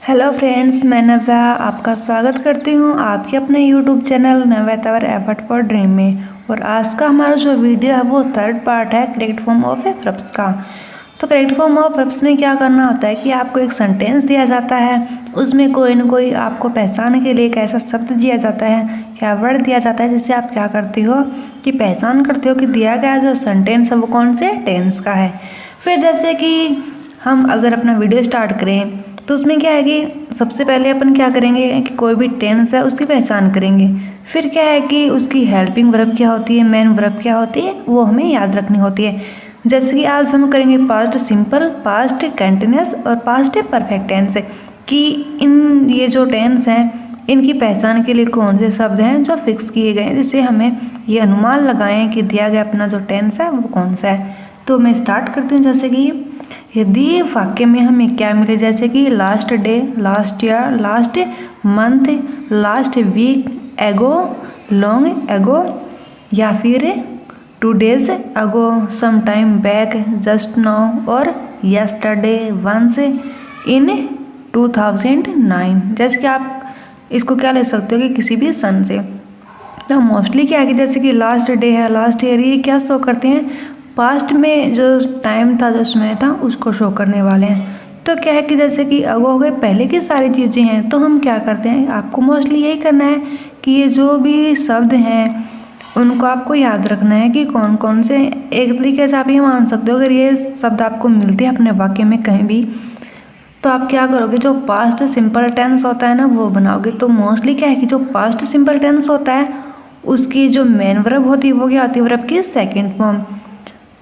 Hello friends, मैं नव्या आपका स्वागत करती हूँ आपके अपने YouTube channel Navya Tanwar effort for dream में। और आज का हमारा जो वीडियो है वो थर्ड पार्ट है करेक्ट फॉर्म ऑफ वर्ब्स का। तो करेक्ट फॉर्म ऑफ वर्ब्स में क्या करना होता है कि आपको एक सेंटेंस दिया जाता है, उसमें कोई न कोई आपको पहचान के लिए एक ऐसा शब्द दिया जाता है या वर्ड दिया जाता है जिससे आप क्या करती हो कि पहचान करते हो कि दिया गया जो सेंटेंस है वो कौन से टेंस का है। फिर जैसे कि हम अगर अपना वीडियो स्टार्ट करें तो उसमें क्या है कि सबसे पहले अपन क्या करेंगे कि कोई भी टेंस है उसकी पहचान करेंगे। फिर क्या है कि उसकी हेल्पिंग वर्ब क्या होती है, मेन वर्ब क्या होती है, वो हमें याद रखनी होती है। जैसे कि आज हम करेंगे पास्ट सिंपल, पास्ट कंटिन्यूअस और पास्ट परफेक्ट टेंस कि इन ये जो टेंस हैं इनकी पहचान के लिए कौन से शब्द हैं जो फिक्स किए गए हैं, जिससे हमें ये अनुमान लगाएं कि दिया गया अपना जो टेंस है वो कौन सा है। तो मैं स्टार्ट करती हूँ। जैसे कि यदि वाक्य में हमें क्या मिले, जैसे कि last day, last year, last month, last week, ago, long ago, या फिर 2 days ago, some time back, just now और यस्टरडे, वंस, इन 2009। जैसे कि आप इसको क्या ले सकते हो कि किसी भी सन से। तो मोस्टली क्या है कि जैसे कि लास्ट डे है, लास्ट ईयर, ये क्या शो करते हैं, पास्ट में जो टाइम था, जो समय था, उसको शो करने वाले हैं। तो क्या है कि जैसे कि अगो हो गए, पहले की सारी चीज़ें हैं, तो हम क्या करते हैं, आपको मोस्टली यही करना है कि ये जो भी शब्द हैं उनको आपको याद रखना है कि कौन कौन से। एक तरीके से आप ये मान सकते हो अगर ये शब्द आपको मिलते हैं अपने वाक्य में कहीं भी, तो आप क्या करोगे, जो पास्ट सिंपल टेंस होता है ना वो बनाओगे। तो मोस्टली क्या है कि जो पास्ट सिंपल टेंस होता है उसकी जो मेन वर्ब होती है वो क्या होती है, वर्ब की सेकंड फॉर्म।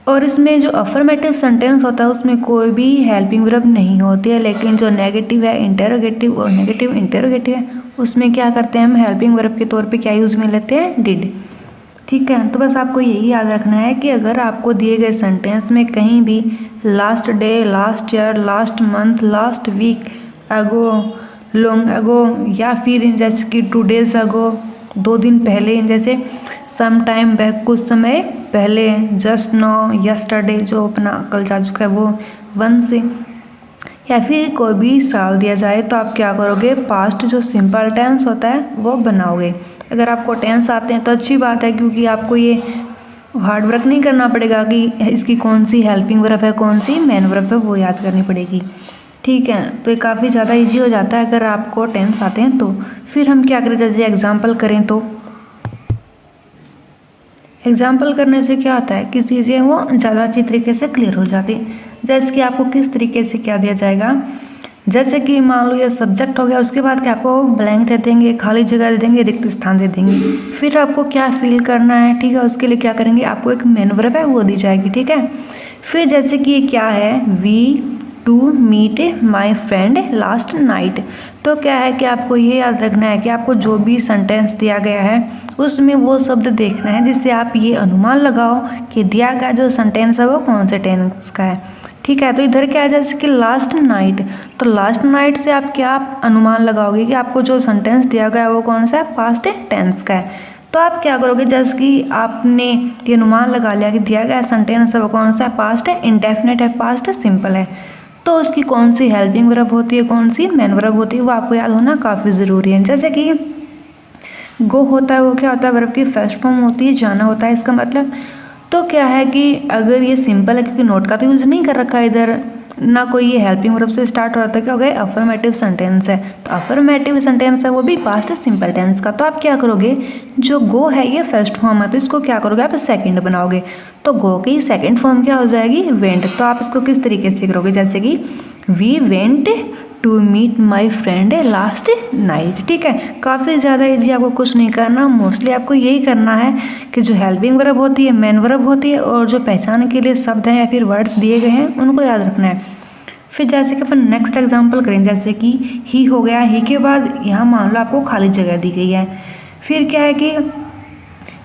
और इसमें जो अफर्मेटिव सेंटेंस होता है उसमें कोई भी हेल्पिंग वर्ब नहीं होती है, लेकिन जो नेगेटिव है, इंटेरोगेटिव और नेगेटिव इंटेरोगेटिव है, उसमें क्या करते हैं हम हेल्पिंग वर्ब के तौर पे क्या यूज़ में लेते हैं, डिड। ठीक है, तो बस आपको यही याद रखना है कि अगर आपको दिए गए सेंटेंस में कहीं भी last day, last year, last month, last week, ago, long ago, या फिर जैसे कि 2 days अगो, 2 दिन पहले, जैसे सम टाइम बैक, कुछ समय पहले, जस्ट नाउ, यस्टरडे जो अपना कल जा चुका है वो, वंस, या फिर कोई भी साल दिया जाए तो आप क्या करोगे, पास्ट जो सिंपल टेंस होता है वो बनाओगे। अगर आपको टेंस आते हैं तो अच्छी बात है, क्योंकि आपको ये हार्ड वर्क नहीं करना पड़ेगा कि इसकी कौन सी हेल्पिंग वर्ब है, कौन सी मेन वर्ब है, वो याद करनी पड़ेगी। ठीक है, तो ये काफ़ी ज़्यादा इजी हो जाता है अगर आपको टेंस आते हैं तो। फिर हम क्या करें, जैसे एग्जाम्पल करें तो एग्जाम्पल करने से क्या होता है कि चीज़ें वो ज़्यादा अच्छी तरीके से क्लियर हो जाती है। जैसे कि आपको किस तरीके से क्या दिया जाएगा, जैसे कि मान लो ये सब्जेक्ट हो गया, उसके बाद क्या आपको ब्लैंक दे देंगे, खाली जगह दे देंगे, रिक्त स्थान दे देंगे। फिर आपको क्या फिल करना है, ठीक है, उसके लिए क्या करेंगे, आपको एक मेन वर्ब है वो दी जाएगी। ठीक है, फिर जैसे कि ये क्या है, we to meet my friend last night. तो क्या है कि आपको ये याद रखना है कि आपको जो भी सेंटेंस दिया गया है उसमें वो शब्द देखना है जिससे आप ये अनुमान लगाओ कि दिया गया जो सेंटेंस है वो कौन से टेंस का है। ठीक है, तो इधर क्या है, जैसे कि लास्ट नाइट, तो लास्ट नाइट से आप क्या अनुमान लगाओगे कि आपको जो सेंटेंस दिया गया है वो कौन सा है, पास्ट टेंस का है। तो आप क्या करोगे, जैसे कि आपने ये अनुमान लगा लिया कि दिया गया सेंटेंस है वो कौन सा है, पास्ट है, इंडेफिनिट है, पास्ट सिंपल है, तो उसकी कौन सी हेल्पिंग वर्ब होती है, कौन सी मेन वर्ब होती है, वो आपको याद होना काफ़ी ज़रूरी है। जैसे कि गो होता है, वो क्या होता है, वर्ब की फर्स्ट फॉर्म होती है, जाना होता है इसका मतलब। तो क्या है कि अगर ये सिंपल है, क्योंकि नोट का तो यूज़ नहीं कर रखा है इधर, ना कोई ये हेल्पिंग वर्ब से स्टार्ट हो रहा था, क्या हो गया, अफर्मेटिव सेंटेंस है, तो अफर्मेटिव सेंटेंस है वो भी पास्ट सिंपल टेंस का। तो आप क्या करोगे, जो गो है ये फर्स्ट फॉर्म है तो इसको क्या करोगे, आप सेकंड बनाओगे, तो गो की सेकंड फॉर्म क्या हो जाएगी, वेंट। तो आप इसको किस तरीके से करोगे, जैसे कि we went to meet my friend last night. ठीक है, काफ़ी ज़्यादा ईजी, आपको कुछ नहीं करना, मोस्टली आपको यही करना है कि जो हेल्पिंग वर्ब होती है, मेन वर्ब होती है, और जो पहचान के लिए शब्द हैं या फिर वर्ड्स दिए गए हैं उनको याद रखना है। फिर जैसे कि अपन नेक्स्ट एग्जांपल करें, जैसे कि ही हो गया, ही के बाद यहाँ मान लो आपको खाली जगह दी गई है। फिर क्या है कि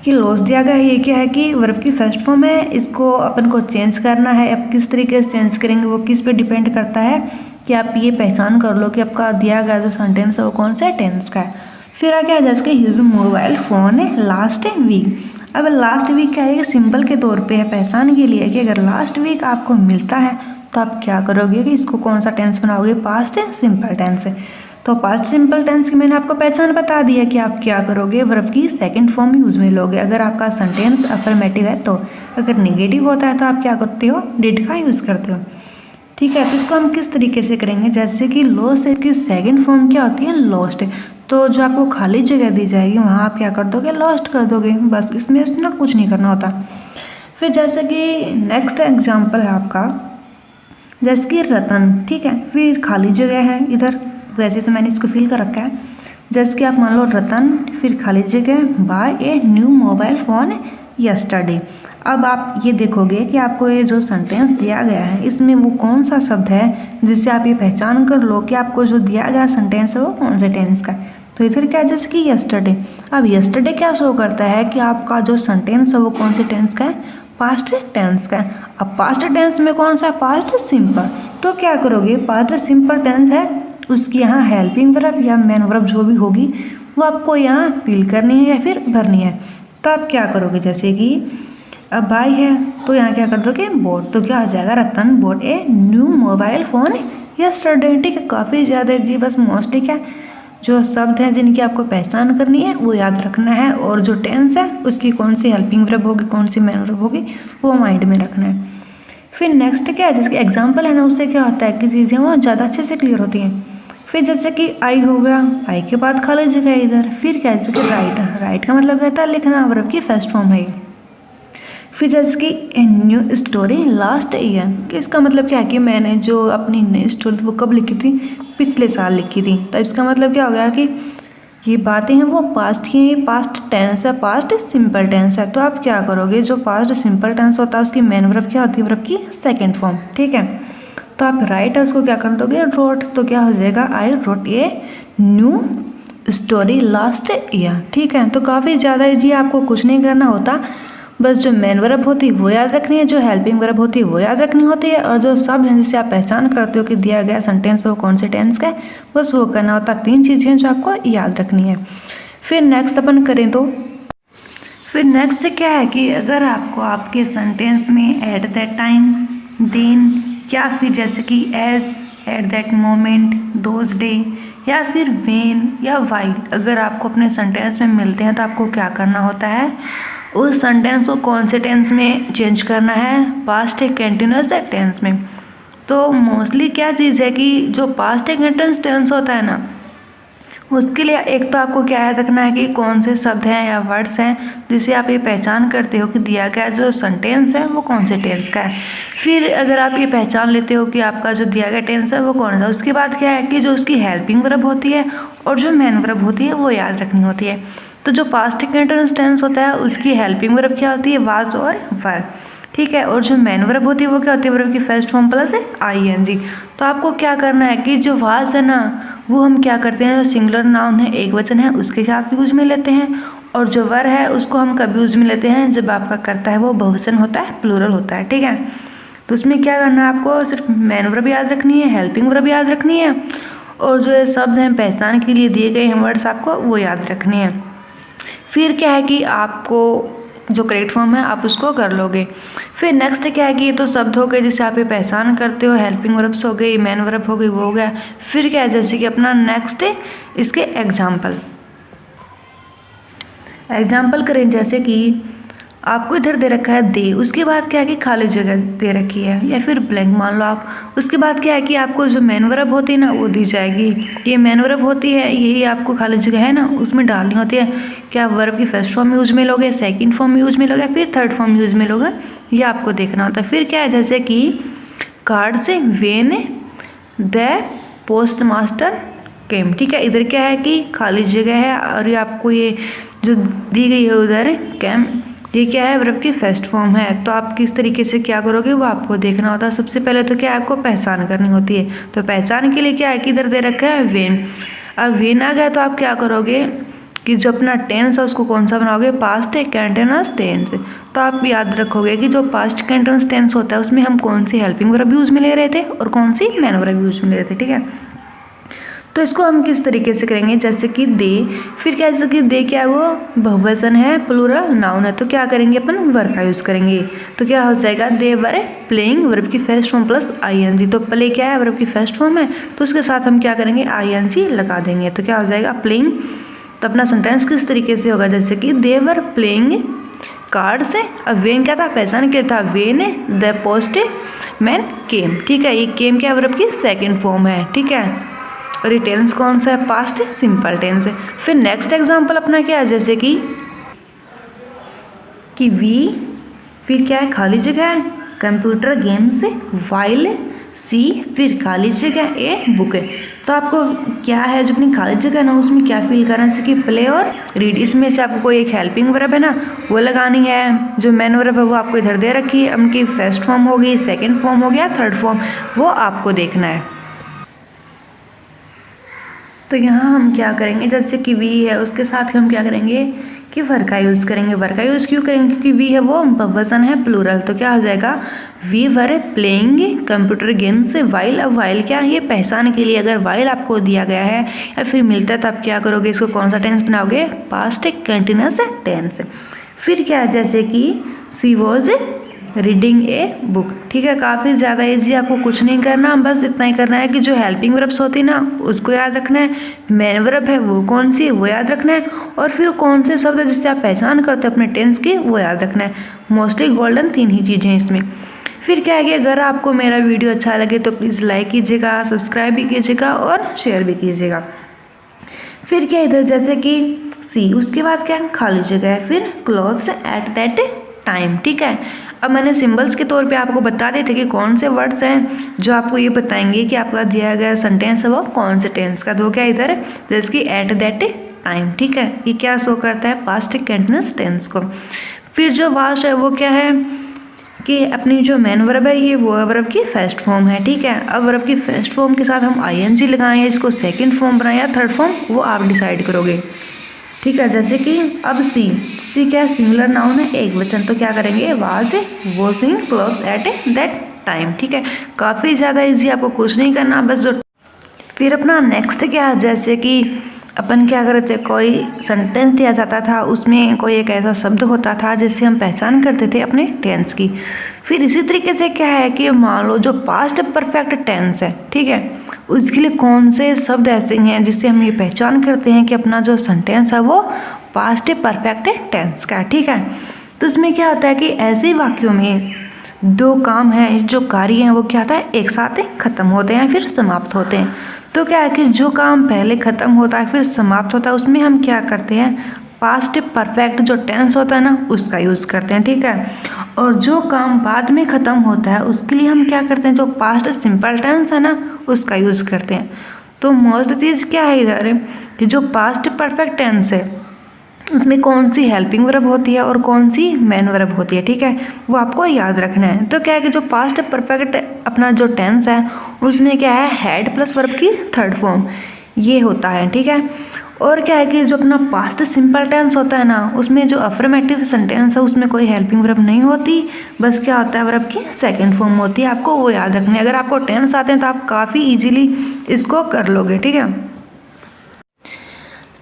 लॉस दिया गया है, ये क्या है कि वर्ब की फर्स्ट फॉर्म है, इसको अपन को चेंज करना है। अब किस तरीके से चेंज करेंगे वो किस पे डिपेंड करता है कि आप ये पहचान कर लो कि आपका दिया गया जो सेंटेंस है वो कौन सा टेंस का है। फिर आ गया जैसे कि हिज मोबाइल फ़ोन है लास्ट वीक। अब लास्ट वीक क्या है, सिंपल के तौर पे है, पहचान के लिए कि अगर लास्ट वीक आपको मिलता है तो आप क्या करोगे कि इसको कौन सा टेंस बनाओगे, पास्ट सिंपल टेंस। तो पास्ट सिंपल टेंस की मैंने आपको पहचान बता दी है कि आप क्या करोगे, वर्ब की सेकंड फॉर्म यूज में लोगे अगर आपका सेंटेंस अफर्मेटिव है तो। अगर नेगेटिव होता है तो आप क्या करते हो, डिड का यूज़ करते हो। ठीक है, तो इसको हम किस तरीके से करेंगे, जैसे कि लॉस है, इसकी सेकंड फॉर्म क्या होती है, लॉस्ट। तो जो आपको खाली जगह दी जाएगी वहाँ आप क्या कर दोगे, लॉस्ट कर दोगे, बस इसमें ना कुछ नहीं करना होता। फिर जैसे कि नेक्स्ट एग्जाम्पल है आपका, जैसे कि रतन, ठीक है, फिर खाली जगह है इधर, वैसे तो मैंने इसको फिल कर रखा है। जैसे कि आप मान लो रतन, फिर खाली जगह, buy a new mobile phone yesterday. अब आप ये देखोगे कि आपको ये जो सेंटेंस दिया गया है इसमें वो कौन सा शब्द है जिससे आप ये पहचान कर लो कि आपको जो दिया गया सेंटेंस है वो कौन से टेंस का है। तो इधर क्या है, जैसे कि यस्टरडे। अब यस्टरडे क्या शो करता है कि आपका जो सेंटेंस है वो कौन से टेंस का है, पास्ट टेंस का है। अब पास्ट टेंस में कौन सा है, पास्ट सिंपल। तो क्या करोगे, पास्ट सिंपल टेंस है, उसकी यहाँ हेल्पिंग वर्ब या मेन वर्ब जो भी होगी वो आपको यहाँ फिल करनी है या फिर भरनी है। तो आप क्या करोगे, जैसे कि अब बाय है तो यहाँ क्या कर दोगे, बोट। तो क्या आ जाएगा, Ratan bought a new mobile phone yesterday. ठीक है, काफ़ी ज़्यादा जी, बस मोस्टली क्या जो शब्द हैं जिनकी आपको पहचान करनी है वो याद रखना है, और जो टेंस है उसकी कौन सी हेल्पिंग वर्ब होगी, कौन सी मेन वर्ब होगी, वो माइंड में रखना है। फिर नेक्स्ट क्या है, जिसके एग्जाम्पल है ना, उससे क्या होता है कि चीज़ें वो ज़्यादा अच्छे से क्लियर होती हैं। फिर जैसे कि आई हो गया, आई के बाद खाली जगह इधर। फिर क्या, जैसे कि राइट, राइट का मतलब कहता है लिखना, वर्ब की फर्स्ट फॉर्म है। फिर जैसे कि a new story last year, कि इसका मतलब क्या है कि मैंने जो अपनी नई स्टोरी थी वो कब लिखी थी, पिछले साल लिखी थी। तो इसका मतलब क्या हो गया कि ये बातें हैं वो पास्ट की हैं, पास्ट टेंस है, पास्ट सिंपल टेंस है। तो आप क्या करोगे, जो पास्ट सिंपल टेंस होता है उसकी मेन वर्ब क्या होती है, वर्ब की सेकेंड फॉर्म। ठीक है, तो आप राइट है उसको क्या कर दोगे, रोट। तो क्या हो जाएगा, I wrote a new story last year. ठीक है, तो काफ़ी ज़्यादा इजी, आपको कुछ नहीं करना होता, बस जो मेन वर्ब होती है वो याद रखनी है, जो हेल्पिंग वर्ब होती है वो याद रखनी होती है, और जो शब्द हैं जिससे आप पहचान करते हो कि दिया गया सेंटेंस वो कौन से टेंस का है, बस वो करना होता। 3 चीज़ें जो आपको याद रखनी है। फिर नेक्स्ट अपन करें तो फिर नेक्स्ट क्या है कि अगर आपको आपके सेंटेंस में एट दैट टाइम, देन, या फिर जैसे कि as, at that moment, those day, या फिर वेन या वाइल, अगर आपको अपने सेंटेंस में मिलते हैं तो आपको क्या करना होता है, उस सेंटेंस को कौन से टेंस में चेंज करना है, पास्ट कंटिन्यूअस टेंस में। तो मोस्टली क्या चीज़ है कि जो पास्ट कंटिन्यूअस टेंस होता है ना, उसके लिए एक तो आपको क्या याद रखना है कि कौन से शब्द हैं या वर्ड्स हैं जिससे आप ये पहचान करते हो कि दिया गया जो सेंटेंस है वो कौन से टेंस का है। फिर अगर आप ये पहचान लेते हो कि आपका जो दिया गया टेंस है वो कौन सा, उसके बाद क्या है कि जो उसकी हेल्पिंग वर्ब होती है और जो मेन वर्ब होती है वो याद रखनी होती है। तो जो पास्ट कंटिन्यूअस टेंस होता है उसकी हेल्पिंग वर्ब क्या होती है, वाज और वर। ठीक है, और जो मेन वर्ब होती है वो क्या होती है, वर्ब की फर्स्ट फॉर्म प्लस ING। तो आपको क्या करना है कि जो वाज है ना वो हम क्या करते हैं, जो सिंगुलर नाउन है, एक वचन है, उसके साथ भी यूज में लेते हैं, और जो वर है उसको हम कभी यूज में लेते हैं जब आपका करता है वो बहुवचन होता है, प्लूरल होता है। ठीक है, तो उसमें क्या करना है, आपको सिर्फ मेन वर्ब याद रखनी है, हेल्पिंग वर्ब याद रखनी है, और जो ये शब्द हैं पहचान के लिए दिए गए हैं वर्ड्स आपको वो याद रखनी है। फिर क्या है कि आपको जो करेक्ट फॉर्म है आप उसको कर लोगे। फिर नेक्स्ट क्या है कि ये तो शब्द हो गए जिसे आप ये पहचान करते हो, हेल्पिंग वर्ब्स हो गई, मेन वर्ब हो गई, वो हो गया। फिर क्या है, जैसे कि अपना नेक्स्ट है इसके एग्जाम्पल करें, जैसे कि आपको इधर दे रखा है दे, उसके बाद क्या है कि खाली जगह दे रखी है या फिर ब्लैंक मान लो आप। उसके बाद क्या है कि आपको जो मेन वर्ब होती है ना वो दी जाएगी, ये मेन वर्ब होती है, यही आपको खाली जगह है ना उसमें डालनी होती है। क्या वर्ब की फर्स्ट फॉर्म यूज में लोगे, सेकंड फॉर्म यूज में लोगे, फिर थर्ड फॉर्म यूज में लोगे, ये आपको देखना होता है। फिर क्या है, जैसे कि कार्ड से वेन द पोस्ट मास्टर केम। ठीक है, इधर क्या है कि खाली जगह है और ये आपको ये जो दी गई है उधर कैम, ये क्या है, वर्ब की फर्स्ट फॉर्म है। तो आप किस तरीके से क्या करोगे वो आपको देखना होता है। सबसे पहले तो क्या है, आपको पहचान करनी होती है। तो पहचान के लिए क्या है कि इधर दे रखा है वेन। अब वेन आ गया तो आप क्या करोगे कि जो अपना टेंस है उसको कौन सा बनाओगे, पास्ट कंटिन्यूअस टेंस। तो आप याद रखोगे कि जो पास्ट कंटिन्यूअस टेंस होता है उसमें हम कौन सी हेल्पिंग वर्ब यूज में ले रहे थे और कौन सी मेन वर्ब यूज में ले रहे थे। ठीक है, तो इसको हम किस तरीके से करेंगे, जैसे कि दे, फिर क्या, जैसे कि दे क्या है वो बहुवचन है, प्लूरल नाउन है, तो क्या करेंगे अपन वर का यूज़ करेंगे। तो क्या हो जाएगा, दे वर प्लेइंग, वर्ब की फर्स्ट फॉर्म प्लस आईएनजी। तो प्ले क्या है, वर्ब की फर्स्ट फॉर्म है, तो उसके साथ हम क्या करेंगे, आईएनजी लगा देंगे। तो क्या हो जाएगा प्लेइंग। तो अपना सेंटेंस किस तरीके से होगा, जैसे कि दे वर प्लेइंग कार्ड से। अब वेन क्या था, पहचान क्या था, when the post man came. ठीक है, ये केम क्या वर्ब की सेकंड फॉर्म है। ठीक है, और ये टेंस कौन सा है, पास्ट सिंपल टेंस है। फिर नेक्स्ट एग्जांपल अपना क्या है, जैसे कि वी, फिर क्या है, खाली जगह है, कंप्यूटर गेम से, वाइल सी, फिर खाली जगह ए बुक है। तो आपको क्या है, जो अपनी खाली जगह ना उसमें क्या फील करना है, जैसे कि प्ले और रीड, इसमें से आपको कोई एक हेल्पिंग वर्ब है ना वो लगानी है। जो मेन वर्ब है वो आपको इधर दे रखी है, उनकी फर्स्ट फॉर्म होगी, सेकेंड फॉर्म हो गया, थर्ड फॉर्म, वो आपको देखना है। तो यहाँ हम क्या करेंगे, जैसे कि वी है उसके साथ हम क्या करेंगे कि वर का यूज़ करेंगे। वर का यूज़ क्यों करेंगे, क्योंकि वी है वो बहुवचन है, प्लूरल। तो क्या हो जाएगा, we were playing computer game से वाइल। अब वाइल क्या है, ये पहचान के लिए अगर वाइल आपको दिया गया है या फिर मिलता है तो आप क्या करोगे, इसको कौन सा टेंस बनाओगे, पास्ट कंटिन्यूअस टेंस। फिर क्या है, जैसे कि सी वॉज रीडिंग ए बुक। ठीक है, काफ़ी ज़्यादा ईजी, आपको कुछ नहीं करना, बस इतना ही करना है कि जो हेल्पिंग वर्ब्स होती है ना उसको याद रखना है, मेन वर्ब है वो कौन सी वो याद रखना है, और फिर कौन से शब्द है जिससे आप पहचान करते हो अपने टेंस की वो याद रखना है। मोस्टली गोल्डन 3 ही चीज़ें हैं इसमें। फिर क्या है कि अगर आपको मेरा वीडियो अच्छा लगे तो प्लीज़ लाइक कीजिएगा, सब्सक्राइब भी कीजिएगा और शेयर भी कीजिएगा। फिर क्या इधर, जैसे कि सी, उसके बाद क्या खाली जगह है, फिर क्लोथ्स एट दैट टाइम। ठीक है, अब मैंने सिंबल्स के तौर पे आपको बता दिए थे कि कौन से वर्ड्स हैं जो आपको ये बताएंगे कि आपका दिया गया सेंटेंस है वो कौन से टेंस का। तो क्या इधर जैसे कि एट दैट टाइम। ठीक है, ये क्या शो करता है, पास्ट कंटिन्यूअस टेंस को। फिर जो वाज है वो क्या है कि अपनी जो मेन वर्ब है ये वो वर्ब की फर्स्ट फॉर्म है। ठीक है, अब वर्ब की फर्स्ट फॉर्म के साथ हम आईएनजी लगाएं या इसको सेकंड फॉर्म बनाएं या थर्ड फॉर्म, वो आप डिसाइड करोगे। ठीक है, जैसे कि अब सी क्या सिंगुलर नाउन है, एक वचन, तो क्या करेंगे, was washing clothes at that time. ठीक है, काफ़ी ज़्यादा इजी, आपको कुछ नहीं करना, बस जो। फिर अपना नेक्स्ट क्या है, जैसे कि अपन क्या करते, कोई सेंटेंस दिया जाता था उसमें कोई एक ऐसा शब्द होता था जिससे हम पहचान करते थे अपने टेंस की। फिर इसी तरीके से क्या है कि मान लो जो पास्ट परफेक्ट टेंस है, ठीक है, उसके लिए कौन से शब्द ऐसे हैं जिससे हम ये पहचान करते हैं कि अपना जो सेंटेंस है वो पास्ट परफेक्ट टेंस का है। ठीक है, तो इसमें क्या होता है कि ऐसे वाक्यों में दो काम हैं, जो कार्य हैं वो क्या होता है एक साथ खत्म होते हैं फिर समाप्त होते हैं। तो क्या है कि जो काम पहले खत्म होता है फिर समाप्त होता है उसमें हम क्या करते हैं, पास्ट परफेक्ट जो टेंस होता है ना उसका यूज़ करते हैं। ठीक है, और जो काम बाद में ख़त्म होता है उसके लिए हम क्या करते हैं, जो पास्ट सिंपल टेंस है ना उसका यूज़ करते हैं। तो मोस्ट चीज़ क्या है इधर कि जो पास्ट परफेक्ट टेंस है उसमें कौन सी हेल्पिंग वर्ब होती है और कौन सी मेन वर्ब होती है। ठीक है, वो आपको याद रखना है। तो क्या है कि जो पास्ट परफेक्ट अपना जो टेंस है उसमें क्या है हैड प्लस वर्ब की थर्ड फॉर्म ये होता है। ठीक है, और क्या है कि जो अपना पास्ट सिंपल टेंस होता है ना उसमें जो अफर्मेटिव सेंटेंस है उसमें कोई हेल्पिंग वर्ब नहीं होती, बस क्या होता है वर्ब की सेकंड फॉर्म होती है। आपको वो याद रखना है। अगर आपको टेंस आते हैं तो आप काफ़ी इजीली इसको कर लोगे। ठीक है,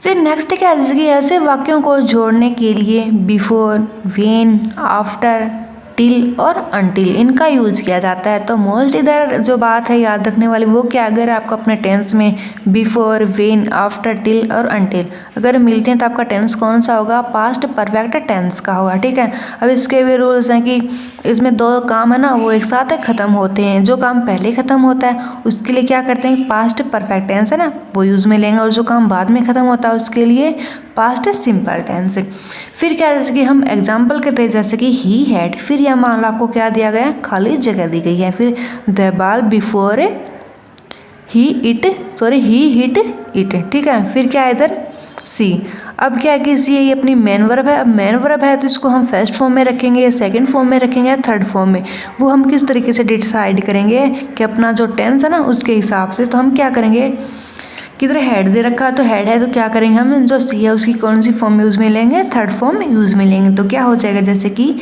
फिर नेक्स्ट क्या है, जैसे कि ऐसे वाक्यों को जोड़ने के लिए बिफोर, व्हेन, आफ्टर, टिल और अनटिल इनका यूज़ किया जाता है। तो मोस्ट इधर जो बात है याद रखने वाली वो क्या, अगर आपको अपने टेंस में बिफोर, व्हेन, आफ्टर, टिल और अनटिल अगर मिलते हैं तो आपका टेंस कौन सा होगा, पास्ट परफेक्ट टेंस का होगा। ठीक है, अब इसके भी रूल्स हैं कि इसमें दो काम है ना वो एक साथ ख़त्म होते हैं। जो काम पहले ख़त्म होता है उसके लिए क्या करते हैं, पास्ट परफेक्ट टेंस है ना वो यूज़ में लेंगे, और जो काम बाद में ख़त्म होता है उसके लिए पास्ट सिंपल टेंस। फिर क्या, जैसे कि हम एग्जाम्पल करते हैं, जैसे कि ही हैड, फिर यह मान लो आपको क्या दिया गया है, खाली जगह दी गई है। फिर the ball before he hit it. ठीक है, फिर क्या है इधर सी। अब क्या है कि सी ये अपनी मेन वर्ब है। अब मेन वर्ब है तो इसको हम फर्स्ट फॉर्म में रखेंगे या सेकंड फॉर्म में रखेंगे या थर्ड फॉर्म में, वो हम किस तरीके से डिसाइड करेंगे कि अपना जो टेंस है ना उसके हिसाब से। तो हम क्या करेंगे, किधर हैड दे रखा तो हैड है तो क्या करेंगे हम जो सी है उसकी कौन सी फॉर्म यूज़ में लेंगे, थर्ड फॉर्म यूज़ में लेंगे। तो क्या हो जाएगा, जैसे कि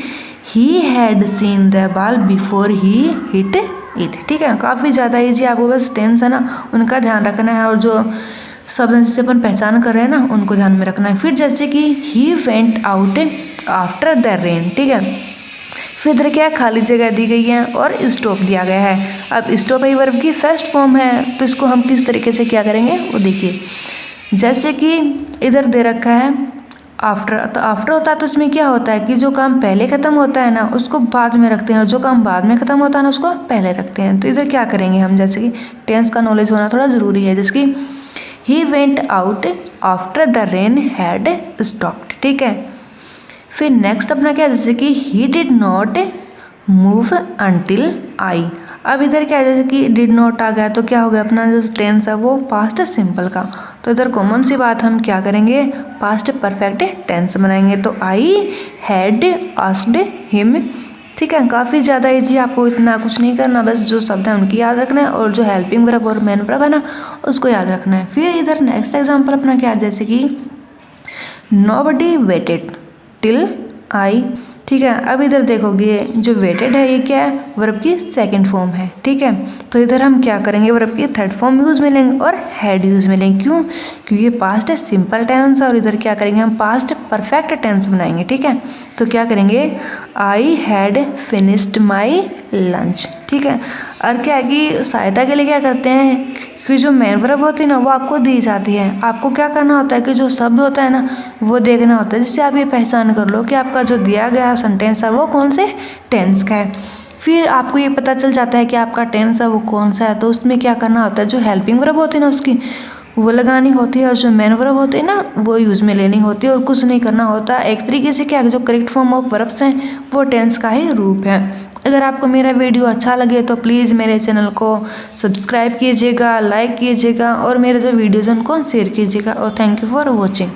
he had seen the ball before he hit it. ठीक है, काफ़ी ज़्यादा ईजी, आपको बस टेंस है ना उनका ध्यान रखना है और जो शब्द जिसे अपन पहचान कर रहे हैं ना उनको ध्यान में रखना है। फिर जैसे कि he went out after the rain. ठीक है, फिर इधर क्या खाली जगह दी गई है और स्टॉप दिया गया है। अब स्टॉप है वर्ब की फर्स्ट फॉर्म है, तो इसको हम किस तरीके से क्या करेंगे वो देखिए। जैसे कि इधर दे रखा है आफ्टर, तो आफ्टर होता है तो इसमें क्या होता है कि जो काम पहले ख़त्म होता है ना उसको बाद में रखते हैं और जो काम बाद में ख़त्म होता है ना उसको पहले रखते हैं। तो इधर क्या करेंगे हम, जैसे कि टेंस का नॉलेज होना थोड़ा ज़रूरी है। जैसे कि he went out after the rain had stopped. ठीक है, फिर नेक्स्ट अपना क्या है, जैसे कि he did not move until I. अब इधर क्या है, जैसे कि डिड नॉट आ गया तो क्या हो गया, अपना जो टेंस है वो पास्ट सिंपल का। तो इधर कॉमन सी बात हम क्या करेंगे, पास्ट परफेक्ट टेंस बनाएंगे। तो आई हैड आस्क्ड हिम। ठीक है, काफ़ी ज़्यादा ईजी, आपको इतना कुछ नहीं करना, बस जो शब्द है उनकी याद रखना है और जो हेल्पिंग वर्ब और मेन वर्ब है ना उसको याद रखना है। फिर इधर नेक्स्ट एग्जाम्पल अपना क्या है, जैसे कि नोबडी वेटेड टिल आई। ठीक है, अब इधर देखोगे जो वेटेड है ये क्या है, वर्ब की सेकंड फॉर्म है। ठीक है, तो इधर हम क्या करेंगे, वर्ब की थर्ड फॉर्म यूज़ में लेंगे और हैड यूज़ में लेंगे। क्यों, क्योंकि ये पास्ट सिंपल टेंस है और इधर क्या करेंगे हम पास्ट परफेक्ट टेंस बनाएंगे। ठीक है, तो क्या करेंगे, I had finished my lunch. ठीक है, और क्या है कि सहायता के लिए क्या करते हैं कि जो मेन वर्ब होती है ना वो आपको दी जाती है, आपको क्या करना होता है कि जो शब्द होता है ना वो देखना होता है, जिससे आप ये पहचान कर लो कि आपका जो दिया गया सेंटेंस है वो कौन से टेंस का है। फिर आपको ये पता चल जाता है कि आपका टेंस है वो कौन सा है, तो उसमें क्या करना होता है, जो हेल्पिंग वर्ब होती है ना उसकी वो लगानी होती है और जो मेन वर्ब होती है ना वो यूज़ में लेनी होती है और कुछ नहीं करना होता। एक तरीके से क्या जो करेक्ट फॉर्म ऑफ वर्ब्स हैं वो टेंस का ही रूप है। अगर आपको मेरा वीडियो अच्छा लगे तो प्लीज़ मेरे चैनल को सब्सक्राइब कीजिएगा, लाइक कीजिएगा और मेरे जो वीडियोज़ हैं उनको शेयर कीजिएगा और थैंक यू फॉर वॉचिंग।